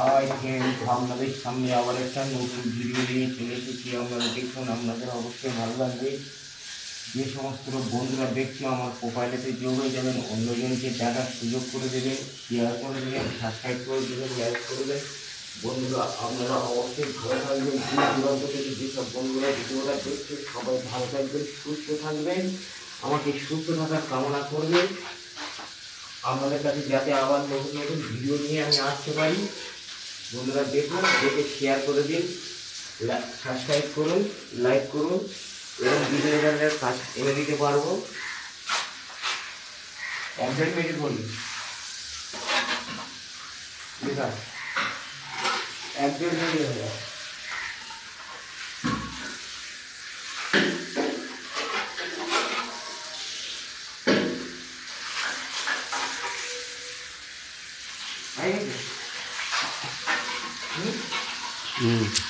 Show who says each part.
Speaker 1: Hi friend, আপনাদের সামনে আবার একটা নতুন ভিডিও নিয়ে চলে এসেছি। আপনারা দেখুন, আপনাদের অবশ্যই ভালো লাগবে। যে সমস্ত বন্ধুরা দেখছে আমার প্রোফাইলেতে যোগ হয়ে যাবেন, অন্যজনকে দেখার সুযোগ করে দেবেন, শেয়ার করে দেবেন, সাবস্ক্রাইব করে দেবেন, লাইক করে দেবেন। বন্ধুরা আপনারা অবশ্যই ভালো থাকবেন। দূর দূরান্ত থেকে যেসব বন্ধুরা ভিডিওটা দেখছে সবাই ভালো থাকবেন, সুস্থ থাকবেন, আমাকে সুস্থ থাকার কামনা করবেন। আপনাদের কাছে যাতে আবার নতুন নতুন ভিডিও নিয়ে আমি আসতে পারি। বন্ধুরা দেখুন, দেখে শেয়ার করে দিন, সাবস্ক্রাইব করুন, লাইক করুন এবং ভিডিওটার কাজ এনে দিতে পারবো। 1 মিনিট বলি, ঠিক আছে, 1-1.5 মিনিট হয়ে যাবে। হুম।